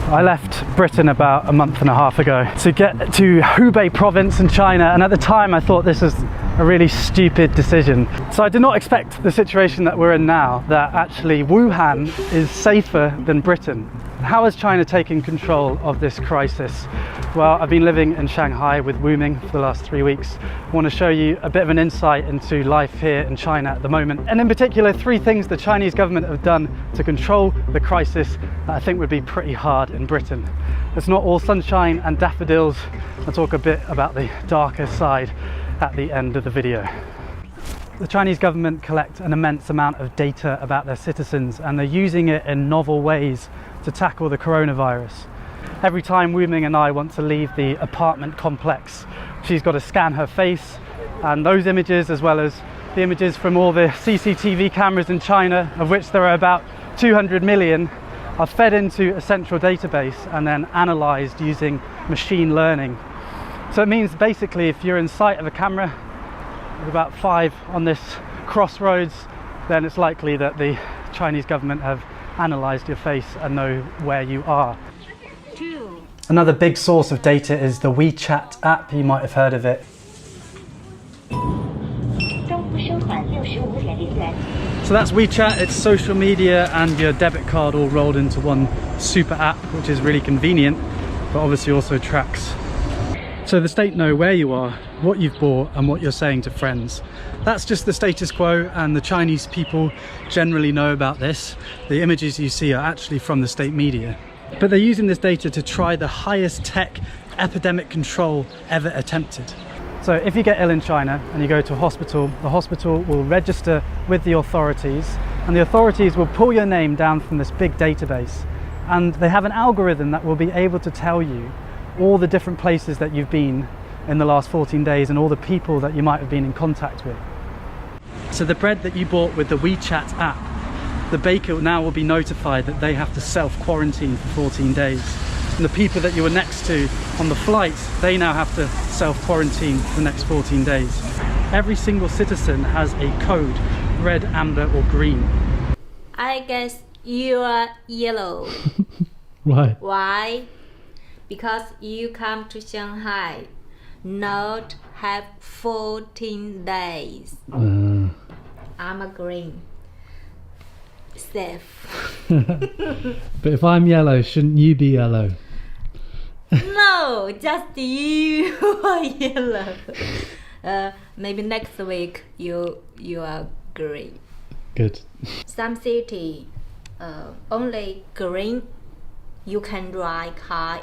I left Britain about a month and a half ago to get to Hubei province in China, and at the time I thought this was a really stupid decision. So I did not expect the situation that we're in now, that actually Wuhan is safer than Britain. How has China taken control of this crisis? Well, I've been living in Shanghai with Wu Ming for the last 3 weeks. I want to show you a bit of an insight into life here in China at the moment, and in particular 3 things the Chinese government have done to control the crisis that I think would be pretty hard in Britain. It's not all sunshine and daffodils. I'll talk a bit about the darker side at the end of the video. The Chinese government collect an immense amount of data about their citizens, and they're using it in novel ways to tackle the coronavirus. Every time Wu Ming and I want to leave the apartment complex, she's got to scan her face, and those images, as well as the images from all the CCTV cameras in China, of which there are about 200 million, are fed into a central database and then analysed using machine learning. So it means basically if you're in sight of a camera with about 5 on this crossroads, then it's likely that the Chinese government have analysed your face and know where you are. Another big source of data is the WeChat app. You might have heard of it. So that's WeChat. It's social media and your debit card all rolled into one super app, which is really convenient, but obviously also tracks. So the state know where you are, what you've bought, and what you're saying to friends. That's just the status quo, and the Chinese people generally know about this. The images you see are actually from the state media. But they're using this data to try the highest tech epidemic control ever attempted. So if you get ill in China and you go to a hospital, the hospital will register with the authorities, and the authorities will pull your name down from this big database. And they have an algorithm that will be able to tell you all the different places that you've been in the last 14 days and all the people that you might have been in contact with. So the bread that you bought with the WeChat app, the baker now will be notified that they have to self-quarantine for 14 days. And the people that you were next to on the flight, they now have to self-quarantine for the next 14 days. Every single citizen has a code, red, amber or green. I guess you are yellow. Why? Why? Because you come to Shanghai, not have 14 days. I'm a green. Safe. But if I'm yellow, shouldn't you be yellow? No, just you are yellow. Maybe next week you are green. Good. Some city only green. You can drive car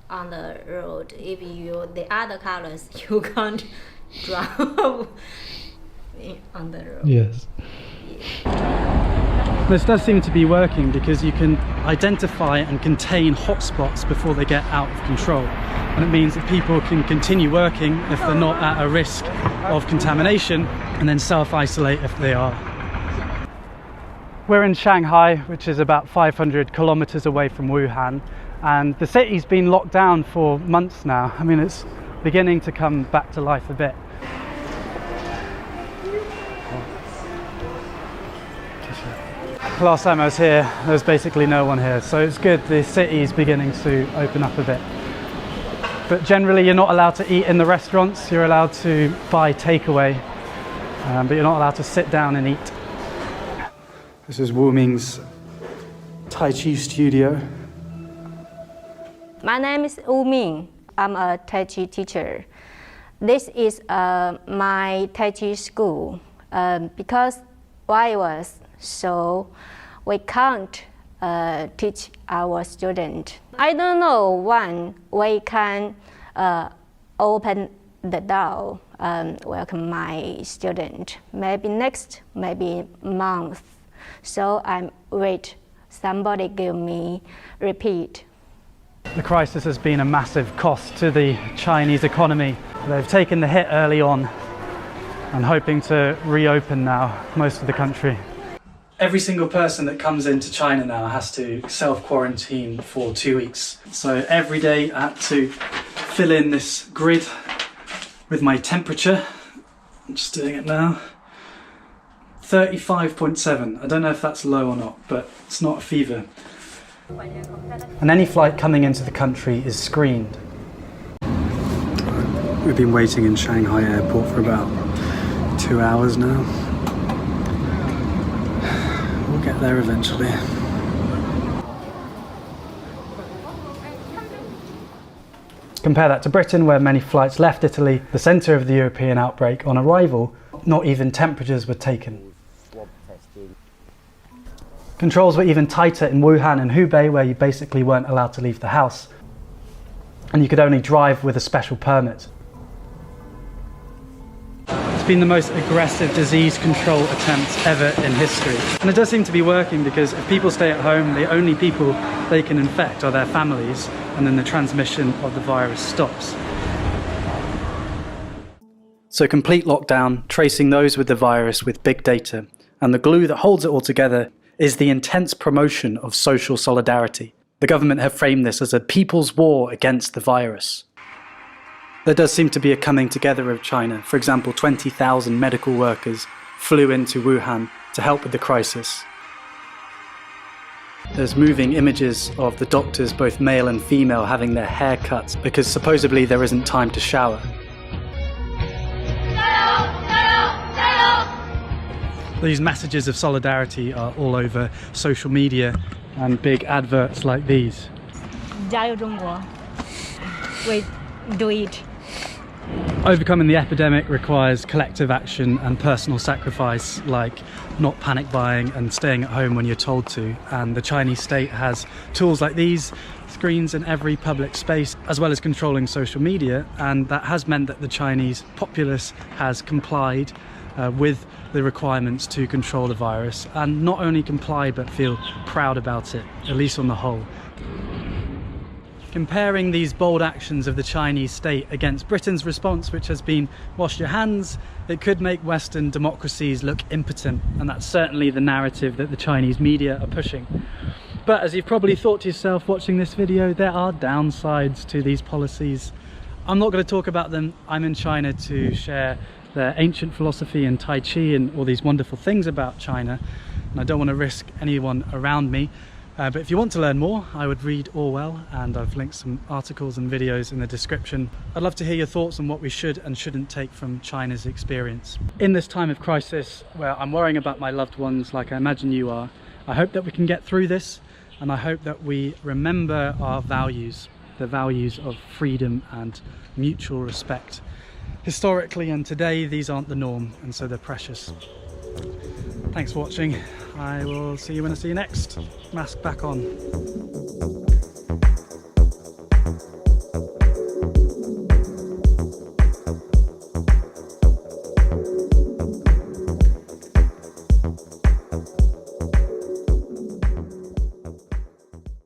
on the road. If the other colors you can't drive on the road. Yes. This does seem to be working because you can identify and contain hotspots before they get out of control. And it means that people can continue working if they're not at a risk of contamination, and then self-isolate if they are. We're in Shanghai, which is about 500 kilometers away from Wuhan, and the city's been locked down for months now. I mean, it's beginning to come back to life a bit. Last time I was here, there was basically no one here, so it's good the city's beginning to open up a bit. But generally you're not allowed to eat in the restaurants, you're allowed to buy takeaway, but you're not allowed to sit down and eat. This is Wu Ming's Tai Chi studio. My name is Wu Ming. I'm a Tai Chi teacher. This is my Tai Chi school because virus, so we can't teach our student. I don't know when we can open the door and welcome my student. Maybe next, maybe month. So I'm wait. Somebody give me repeat. The crisis has been a massive cost to the Chinese economy. They've taken the hit early on and hoping to reopen now most of the country. Every single person that comes into China now has to self-quarantine for 2 weeks. So every day I had to fill in this grid with my temperature. I'm just doing it now. 35.7. I don't know if that's low or not, but it's not a fever. And any flight coming into the country is screened. We've been waiting in Shanghai airport for about 2 hours now. We'll get there eventually. Compare that to Britain, where many flights left Italy, the centre of the European outbreak. On arrival, not even temperatures were taken. Controls were even tighter in Wuhan and Hubei, where you basically weren't allowed to leave the house, and you could only drive with a special permit. It's been the most aggressive disease control attempt ever in history. And it does seem to be working, because if people stay at home, the only people they can infect are their families, and then the transmission of the virus stops. So complete lockdown, tracing those with the virus with big data, and the glue that holds it all together is the intense promotion of social solidarity. The government have framed this as a people's war against the virus. There does seem to be a coming together of China. For example, 20,000 medical workers flew into Wuhan to help with the crisis. There's moving images of the doctors, both male and female, having their hair cut because supposedly there isn't time to shower. These messages of solidarity are all over social media and big adverts like these. 加油中国 We do it. Overcoming the epidemic requires collective action and personal sacrifice, like not panic buying and staying at home when you're told to. And the Chinese state has tools like these, screens in every public space, as well as controlling social media, and that has meant that the Chinese populace has complied with the requirements to control the virus, and not only comply but feel proud about it, at least on the whole. Comparing these bold actions of the Chinese state against Britain's response, which has been wash your hands, it could make Western democracies look impotent, and that's certainly the narrative that the Chinese media are pushing. But as you've probably thought to yourself watching this video, there are downsides to these policies. I'm not going to talk about them. I'm in China to share their ancient philosophy and Tai Chi and all these wonderful things about China, and I don't want to risk anyone around me. But if you want to learn more, I would read Orwell, and I've linked some articles and videos in the description. I'd love to hear your thoughts on what we should and shouldn't take from China's experience. In this time of crisis, where I'm worrying about my loved ones like I imagine you are, I hope that we can get through this, and I hope that we remember our values, the values of freedom and mutual respect. Historically and today, these aren't the norm, and so they're precious. Thanks for watching. I will see you when I see you next. Mask back on.